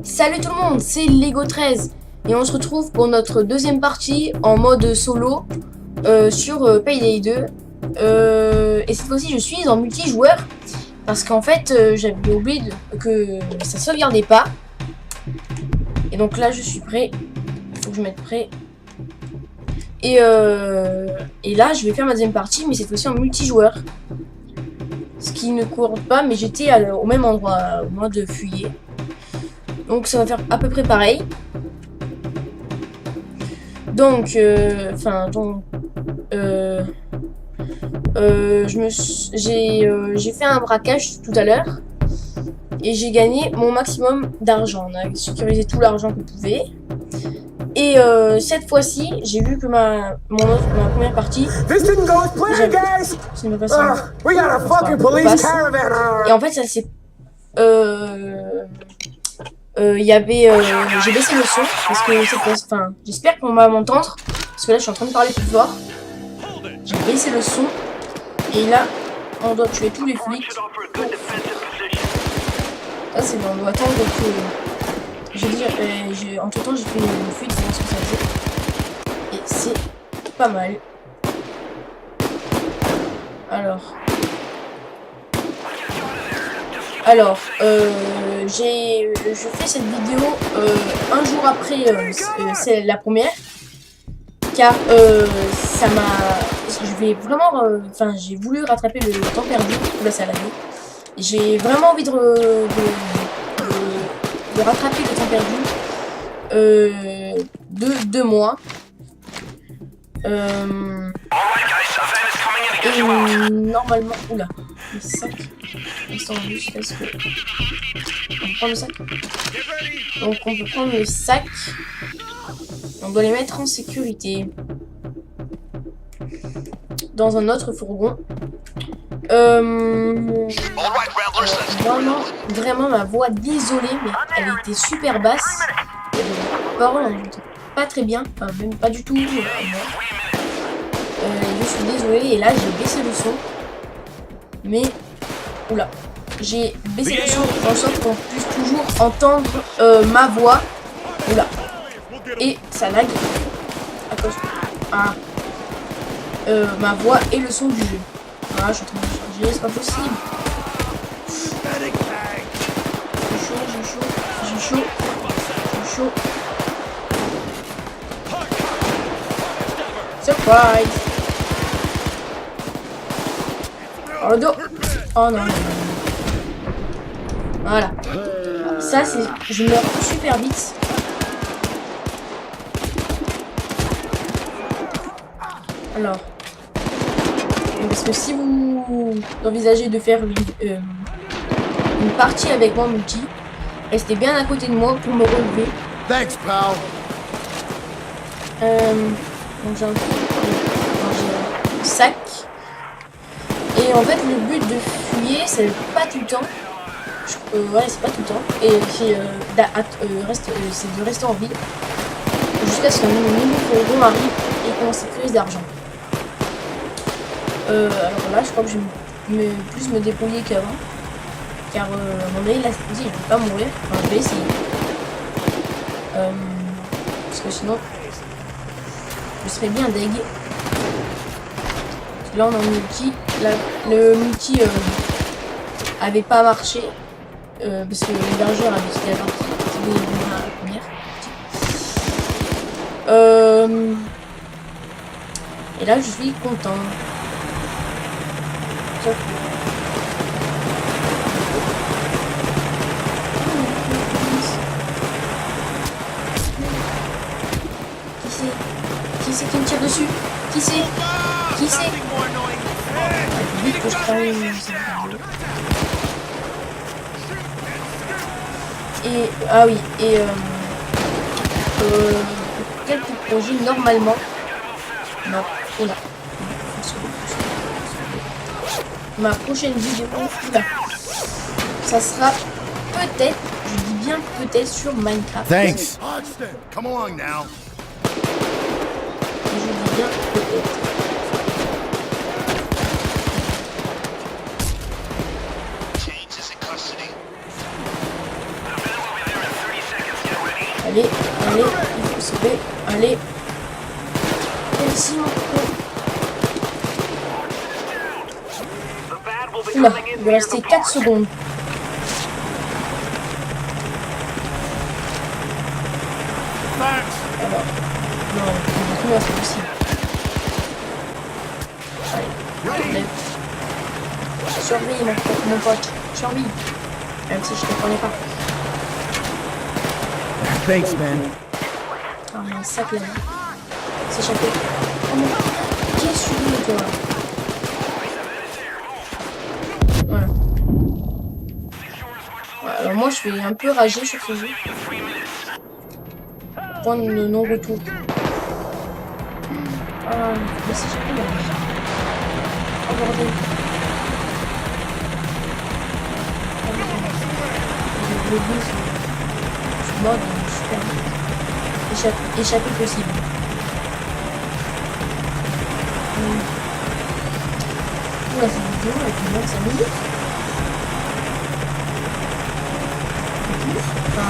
Salut tout le monde, c'est Lego13 et on se retrouve pour notre deuxième partie en mode solo sur Payday 2. Et cette fois-ci je suis en multijoueur parce qu'en fait j'avais oublié que ça sauvegardait pas. Et donc là je suis prêt, faut que je mette prêt. Et là je vais faire ma deuxième partie mais cette fois-ci en multijoueur. Ce qui ne court pas, mais j'étais au même endroit au moins de fuyer. Donc ça va faire à peu près pareil. Donc, j'ai fait un braquage tout à l'heure et j'ai gagné mon maximum d'argent. On a sécurisé tout l'argent qu'on pouvait. Et cette fois-ci, j'ai vu que ma première partie. C'est pas facile. Et en fait, ça c'est y avait j'ai baissé le son parce que j'espère qu'on va m'entendre parce que là je suis en train de parler plus fort. J'ai baissé le son et là on doit tuer tous les flics. Ah c'est bon, on doit attendre que entre temps j'ai fait une fuite pour voir ce que ça faisait et c'est pas mal. Alors, je fais cette vidéo un jour après c'est la première, car ça m'a, je vais vraiment, j'ai voulu rattraper le temps perdu. Là, ça l'a vu. J'ai vraiment envie de rattraper le temps perdu de 2 mois. Et normalement, oula, le sac. On peut prendre le sac. Donc on peut prendre le sac. On doit les mettre en sécurité dans un autre fourgon. Vraiment ma voix désolée, mais elle était super basse. Les paroles on n'entend pas très bien, enfin même pas du tout. Je suis désolée et là j'ai baissé le son. Mais oula, j'ai baissé le son en sorte qu'on puisse toujours entendre ma voix. Oula. Et ça lag à cause ma voix et le son du jeu. Voilà, je suis en train de charger, c'est pas possible. J'ai chaud. Surprise. Oh le dos. Oh non. Voilà. Ça c'est... Je meurs super vite. Alors. Parce que si vous envisagez de faire une partie avec moi multi, restez bien à côté de moi pour me relever. Thanks, pal. Donc j'ai un sac. Et en fait, le but de fuyer, c'est pas tout le temps. Ouais, c'est pas tout le temps. Et c'est de rester en vie jusqu'à ce qu'un nouveau fourgon arrive et qu'on sécurise d'argent. Alors là, je crois que je vais plus me débrouiller qu'avant. Car à mon avis, là, je vais pas mourir. Enfin, je vais essayer. Parce que sinon, je serais bien deg. Là on a un multi, là, le multi avait pas marché parce que l'hébergeur avait quitté la partie, c'était la première. Et là je suis content. Qui c'est qui me tire dessus? Qui c'est? Vite que je termine cette vidéo. Et quelques projets normalement. Ma prochaine vidéo, ça sera peut-être, je dis bien peut-être sur Minecraft. Thanks. Come along now. Je dis bien peut-être. Allez, allez, il faut sauver. Allez. Merci mon coco. Oula, il va rester 4 secondes. Alors, non, comment c'est possible? Allez, surveille mon pote, surveille. Même si je te connais pas. Thanks, man. Ah, un sac là. S'échapper. Oh mon... Qu'est-ce que tu veux, toi? Voilà. Voilà. Alors moi, je vais un peu rager sur ce jeu. Point de non-retour. Ah, mais s'échapper là. Oh bordel. Le but, je suis mode, super. Échapper possible. Oula, c'est une vidéo avec une bonne 5 minutes. Enfin,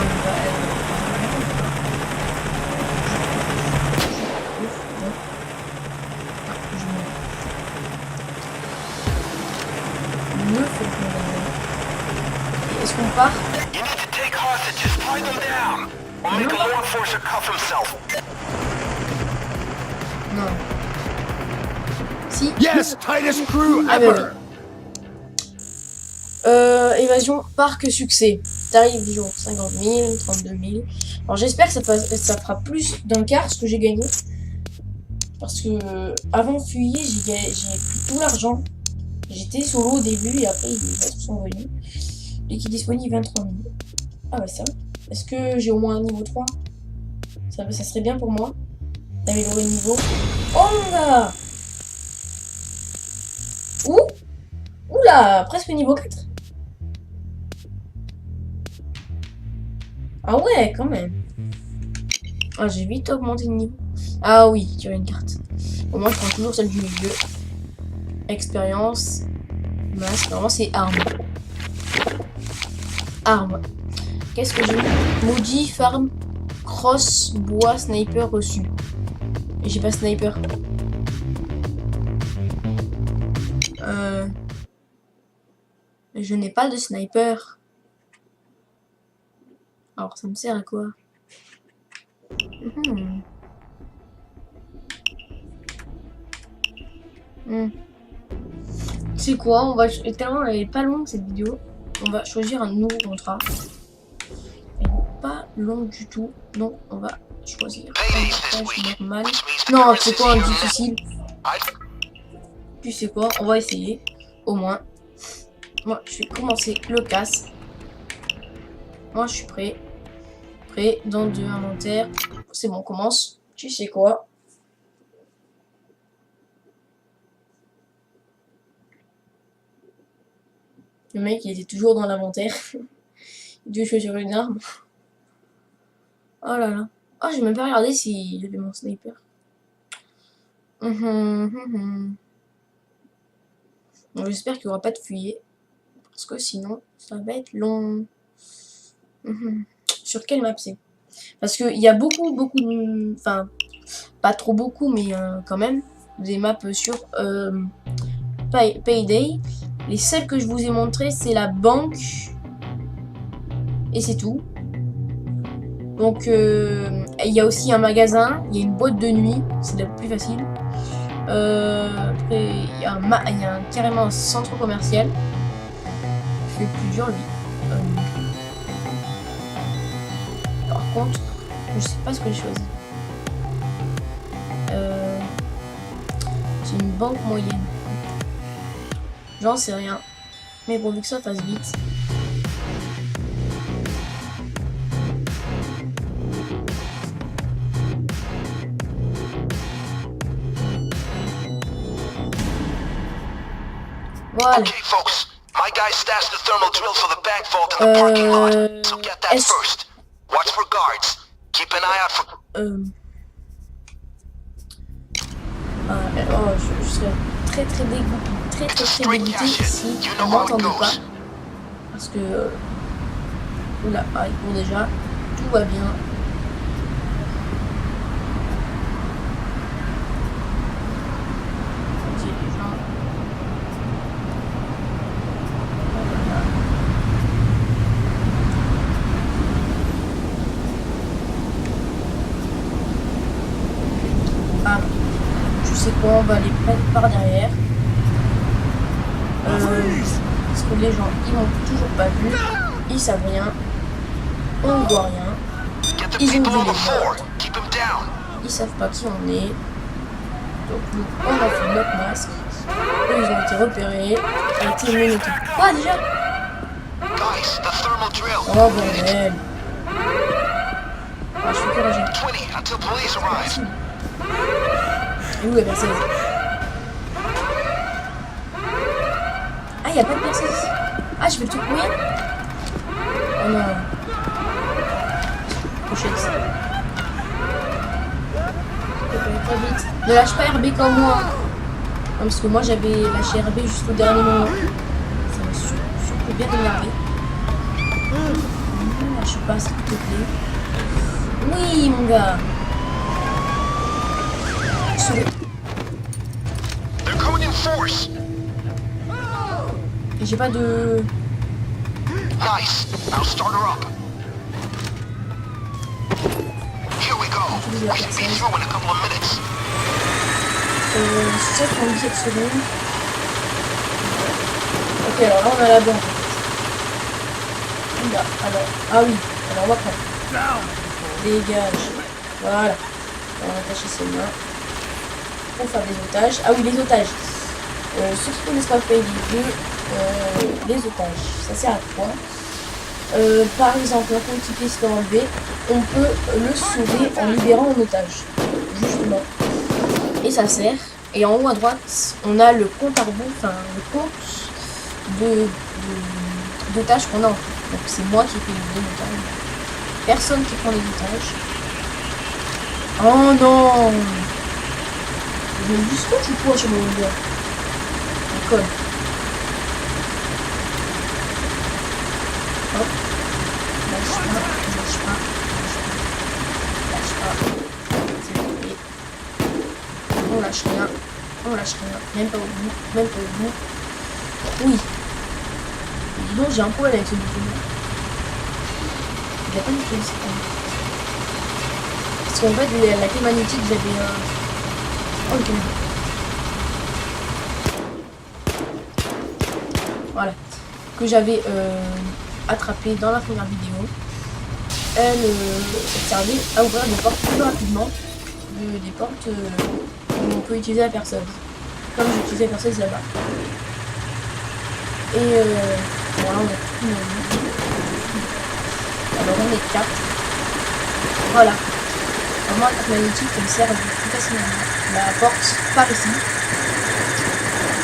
est-ce qu'on part? Non. Si. Yes, tightest crew Ah ever. bah oui. Évasion, parc, succès. Tarif du jour, 50 000, 32 000. Alors j'espère que ça fera plus d'un quart ce que j'ai gagné. Parce que avant Fuyer, j'ai pris tout l'argent. J'étais solo au début et après les autres sont venus. L'équipe disponible 23 000. Ah bah ça. Est-ce que j'ai au moins un niveau 3? Ça serait bien pour moi d'améliorer le niveau. Oh mon gars! Oula, presque niveau 4. Ah ouais, quand même. Ah, j'ai vite augmenté le niveau. Ah oui, tu as une carte. Au moins, je prends toujours celle du milieu. Expérience. Masque. Normalement, c'est arme. Arme. Qu'est-ce que j'ai? Maudit, farm, cross, bois, sniper reçu. Et j'ai pas sniper. Je n'ai pas de sniper. Alors, ça me sert à quoi? C'est quoi? On va tellement elle est pas longue cette vidéo. On va choisir un nouveau contrat. Elle n'est pas longue du tout. Non, on va choisir un contrat normal. Non, c'est quoi un difficile? Tu sais quoi? On va essayer. Au moins. Moi, je vais commencer le casse. Moi, je suis prêt. Prêt. Dans deux inventaires. C'est bon, on commence. Tu sais quoi? Le mec, il était toujours dans l'inventaire. Il devait choisir une arme. Oh là là. Oh, j'ai même pas regardé s'il avait mon sniper. Bon, j'espère qu'il n'y aura pas de fuyée. Parce que sinon, ça va être long. Sur quelle map c'est? Parce qu'il y a beaucoup de... Enfin, pas trop beaucoup, mais quand même, des maps sur Payday. Les seules que je vous ai montrées, c'est la banque. Et c'est tout. Donc, il y a aussi un magasin. Il y a une boîte de nuit. C'est le plus facile. Après, il y a carrément un centre commercial. C'est le plus dur, lui. Par contre, je sais pas ce que j'ai choisi. C'est une banque moyenne. J'en sais rien. Mais pourvu que ça fasse vite. Voilà. Okay, folks. My guy stashed the thermal drill for the back vault in the parking lot. So get that first. Watch for guards. Keep an eye out for... je serais très dégoûté si on m'entendait pas. Parce que... Oula, il court déjà. Tout va bien. Bon, on va les prendre par derrière. Parce que les gens, ils m'ont toujours pas vu. Ils savent rien. On voit rien. Get the Ils ont people vu on les the floor. meurtres. Keep them down. Ils savent pas qui on est. Donc nous, on a fait notre masque. Eux, ils ont été repérés. A été menottés. Quoi déjà? Guys, the thermal drill. Oh bordel. Ah, je suis encouragé. 20 until police arrive. Et où est la perceuse? Ah, y'a pas de perceuse ici. Ah, je fais le truc moyen. Oh non. Pochette. Pas vite. Ne lâche pas RB comme moi. Non, parce que moi j'avais lâché RB jusqu'au dernier moment. Ça m'a surtout bien énervé. Je sais pas, s'il te plaît. Oui, mon gars. Sauvé. They're coming in force. Et j'ai pas de... Nice. Now start her up. Here we go. We should be through in a couple of minutes. 77 secondes. Ok, alors là on a la banque. Là, alors, ah oui, alors on va prendre. Dégage. Voilà. On va attacher ses mains. Pour faire des otages. Ah oui, les otages. Ceux qui connaissent pas Payday 2, les otages, ça sert à quoi? Par exemple, un coéquipier se fait enlever, on peut le sauver en libérant un otage. Justement. Et ça sert. Et en haut à droite, on a le compte à rebours, enfin le compte d'otages qu'on a en fait. Donc c'est moi qui fais les otages. Personne qui prend les otages. Oh non! Je me dis quoi tu crois chez mon gars? D'accord. Hop. Lâche pas, lâche pas, lâche pas. S'il vous plaît. On lâche rien. On lâche rien. Même pas au bout. Même pas au bout. Oui. Dis donc, j'ai un problème avec ce bouton. Il a pas du tout ça. Parce qu'en fait, la clé magnétique, j'avais un... Ok. Voilà. Que j'avais attrapé dans la première vidéo. Elle servait à ouvrir des portes plus rapidement. Des portes où on peut utiliser la perceuse. Comme j'utilisais la perceuse là-bas. Et voilà, on a tout mis. Alors on est 4. Voilà. Vraiment, la magnétique, elle sert plus facilement. La porte par ici.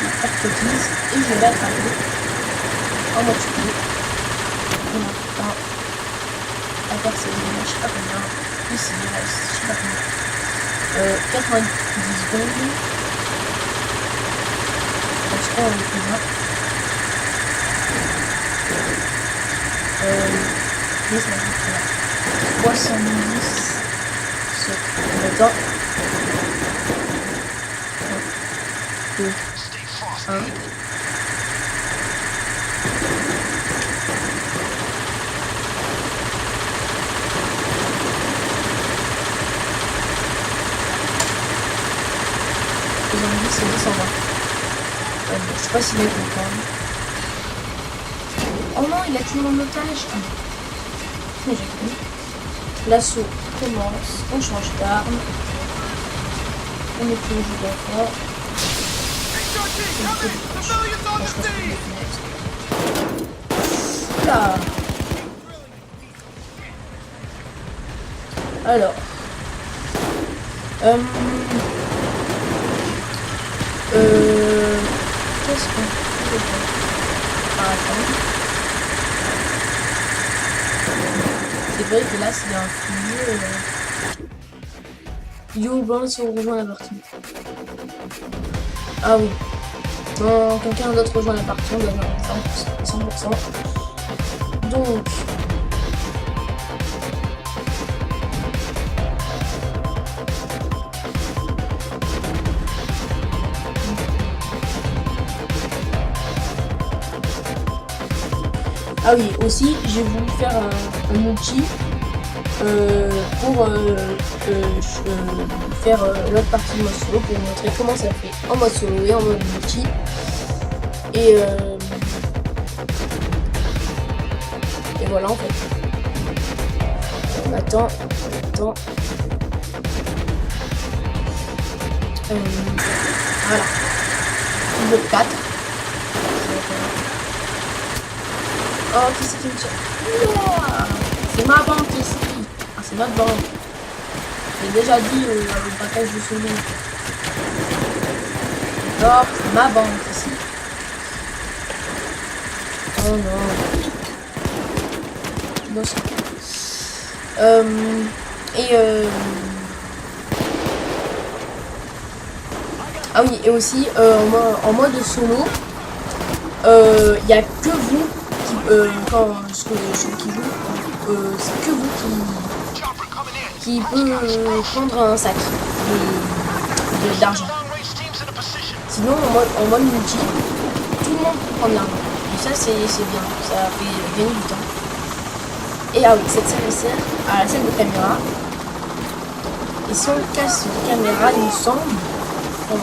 La porte utilise et je vais attraper. En mode pied. La perceuse, je sais pas combien. Ici, je sais pas combien. 90 secondes. Je crois qu'on est plus loin. 70 secondes. Attends. 2, 1. C'est 220. Je sais pas s'il est content. Oh non, il a tué mon otage. Mais j'ai cru. L'assaut commence. On change d'arme. On est plus au jeu d'enfant. Là. Alors. Qu'est-ce qu'on peut faire? Attends. C'est vrai que là, c'est un fusil. Urbain si on rejoint la partie. Ah oui. Quand quelqu'un d'autre rejoint la partie, on doit avoir 100%. Donc. Ah oui, aussi, j'ai voulu faire un multi pour faire l'autre partie de mode solo pour vous montrer comment ça fait en mode solo et en mode multi. Et voilà en fait. On attend. Voilà. Niveau 4. Oh, qui c'est qui me tire? C'est ma banque ici. Ah, c'est notre banque. J'ai déjà dit le package de solo. D'accord, c'est ma banque ici. Oh non. Bon, ça. Ah oui, et aussi en mode solo, il n'y a que vous quand celui qui joue, c'est que vous qui peut prendre un sac d'argent. Sinon en mode multi, tout le monde peut prendre l'argent. Et ça c'est bien, ça fait gagner du temps. Et ah oui, cette salle sert à la salle de caméra. Et si on casse la caméra, il me semble,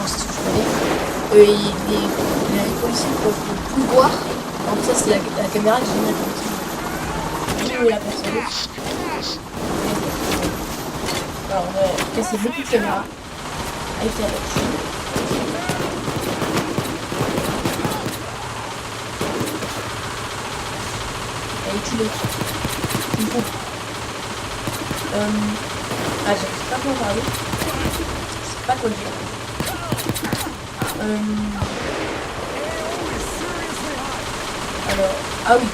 c'est ce que je connais, les policiers ne peuvent plus voir. Donc ça c'est la caméra que j'ai mis à côté. La personne. Alors on va casser beaucoup de caméras avec la voiture. Elle est tuée. Ah, je sais pas quoi parler. Je sais pas quoi dire. Alors, ah oui.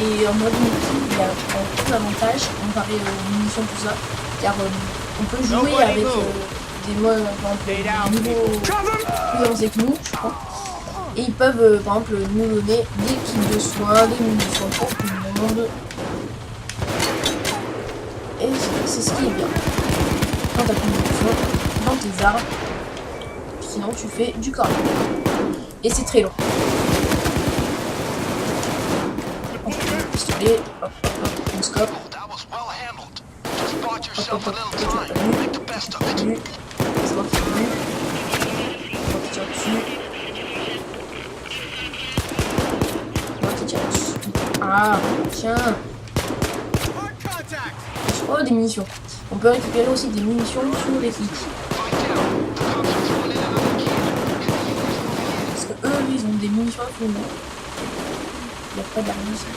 Et en mode multi, il y a beaucoup d'avantages comparé aux munitions, tout ça. Car on peut jouer avec des modes, par exemple, des niveaux plus avancés que nous, je crois. Et ils peuvent, par exemple, nous donner des kits de soins, des munitions pour tout le monde. Et c'est ce qui est bien. Quand t'as plus de munitions dans tes armes, sinon tu fais du corps. Et c'est très long. Pistolet, hop, on scope. C'est moi qui tire dessus. Ah, tiens. Oh, des munitions. On peut récupérer aussi des munitions sur les flics. Parce que eux, ils ont des munitions à tout le monde. Il n'y a pas d'armes ici.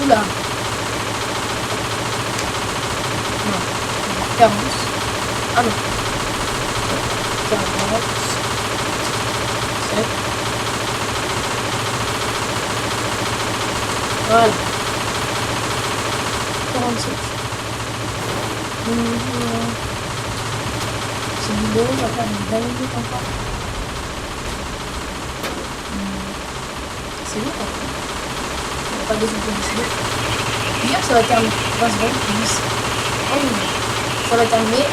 Oula. Non. 40. Ah non. 40. 7. Voilà. 47. C'est vidéo, on va faire une belle vidéo encore. C'est long, quoi. On va pas développer décider. Hier, ça va terminer. 20 secondes, 10. Oh oui. Ça va terminer.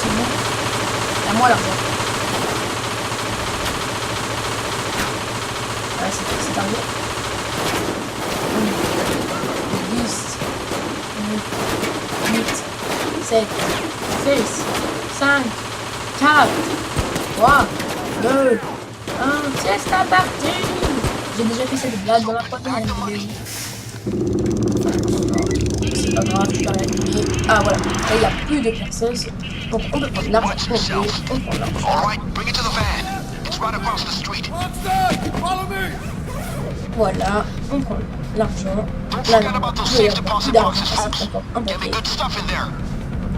C'est bon. À moi l'argent. Voilà, c'est terminé. 10, 8, 7, 6, 5, 4, 3, 2, 1, c'est la partie. J'ai déjà fait cette blague dans la première vidéo. C'est pas grave, je vais réanimer. Ah voilà, là il n'y a plus de perceuse. Donc on peut prendre l'argent pour jouer, on prend l'argent. Voilà, on prend l'argent. Là, il y a plus d'argent, c'est encore un paquet.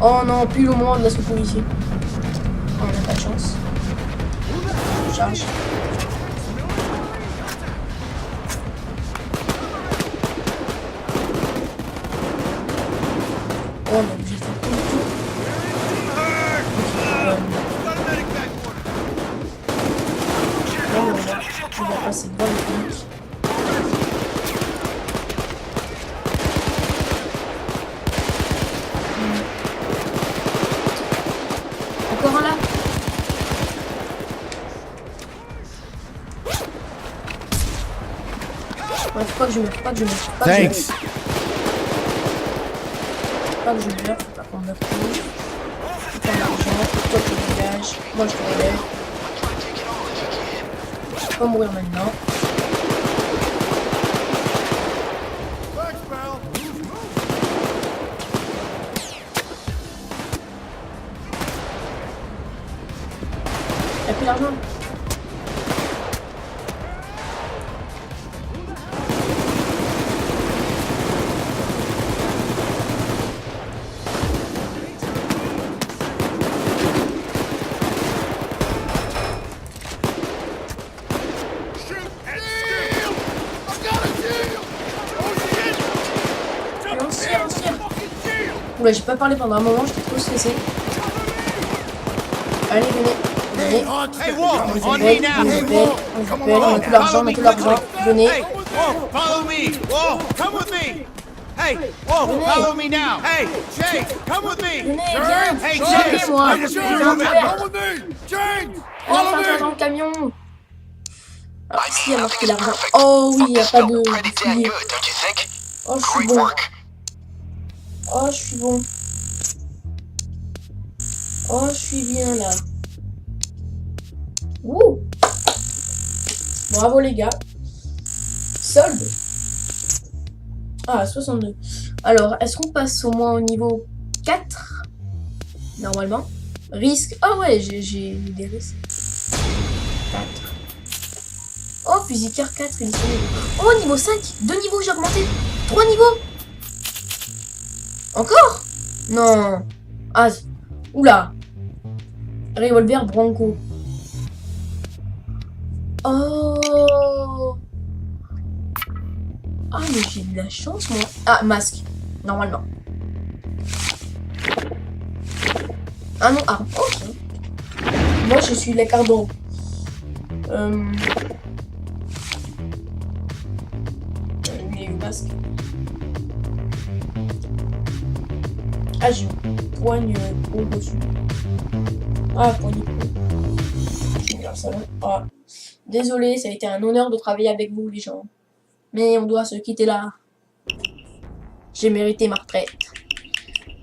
Oh non, plus au moment de la secours ici. On n'a pas de chance. Charge. On est obligé de faire tout le tour. Là, on va passer dans le truc. Encore un là. Ouais, faut pas que je meure, faut pas que je meure, faut pas que je meure. Thanks. Faut pas que je meure, faut pas qu'on meure tous. Faut prendre l'argent, toi tu dégages, moi je te relève. Je peux mourir maintenant. Y'a plus d'argent. Oula, j'ai pas parlé pendant un moment, j'étais trop stressé. Allez, venez. Venez. Hey, On Wolf, les on appelle, me now. on les Hey, appelle, Wolf, on les come appelle, on a along. tout l'argent, on a tout l'argent. Venez. Hey, Wolf, follow me. Wolf, come with me. Hey, Wolf, Venez. follow me now. Hey, Jake, come with me. Venez, viens. Hey, Venez, Jake, moi. I just Je want vais to en faire. come with me. Jake, On va follow faire ça dans me. le camion. Alors, I ici, il y a mean, marqué nothing is l'argent. perfect. Oh oui, il n'y a It's pas still de pretty damn bouclier. good, don't you think? Oh, je suis Great bon. work. Oh, je suis bon. Oh, je suis bien là. Wouh! Bravo les gars. Solde. Ah, 62. Alors, est-ce qu'on passe au moins au niveau 4? Normalement. Risque. Ah ouais, j'ai eu des risques. 4. Oh, fusil car 4 est disponible. Oh, niveau 5. 2 niveaux, j'ai augmenté. 3 niveaux. Encore? Non. Ah, oula. Revolver Bronco. Oh. Ah, mais j'ai de la chance, moi. Ah, masque. Normalement. Ah non, arme. Ok. Moi, je suis la cardon. Il y a eu masque. Ah, j'ai une poigne au-dessus. Ah, poigne. Ah. Désolé, ça a été un honneur de travailler avec vous, les gens. Mais on doit se quitter là. J'ai mérité ma retraite.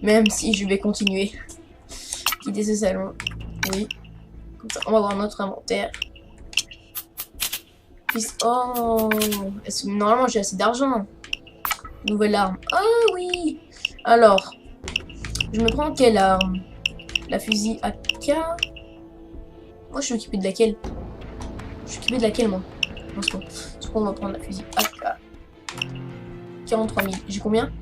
Même si je vais continuer. Quitter ce salon. Oui. Comme ça, on va voir notre inventaire. Puis, oh. Normalement, j'ai assez d'argent. Nouvelle arme. Ah oui. Alors. Je me prends quelle arme? La fusil AK. Moi, je suis équipé de laquelle? Je suis équipé de laquelle, moi? En ce moment. Donc, on va prendre la fusil AK. 43 000. J'ai combien?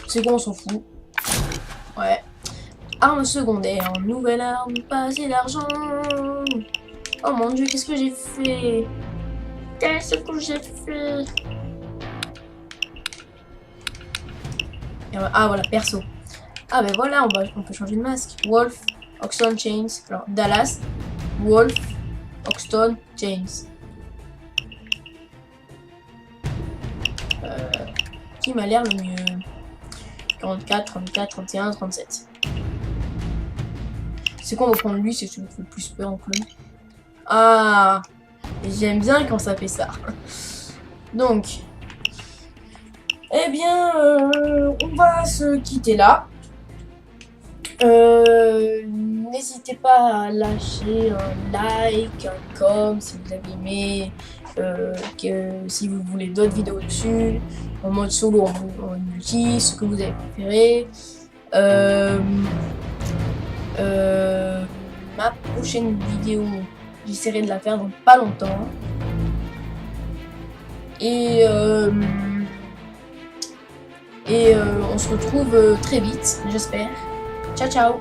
C'est quoi, on s'en fout. Ouais. Arme secondaire. Nouvelle arme. Pas assez d'argent. Oh mon dieu, qu'est-ce que j'ai fait? Qu'est-ce que j'ai fait? Ah voilà, perso. Ah ben voilà, on peut changer de masque. Wolf, Hoxton, Chains. Alors, Dallas, Wolf, Hoxton, Chains. Qui m'a l'air le mieux? 44, 34, 31, 37. C'est quoi, on va prendre lui, c'est celui qui fait le plus peur en clone. Ah, j'aime bien quand ça fait ça. Donc, eh bien, on va se quitter là. N'hésitez pas à lâcher un like, un com si vous avez aimé, si vous voulez d'autres vidéos dessus, en mode solo, en multi, ce que vous avez préféré. Ma prochaine vidéo, j'essaierai de la faire dans pas longtemps. Et on se retrouve très vite, j'espère. Ciao, ciao!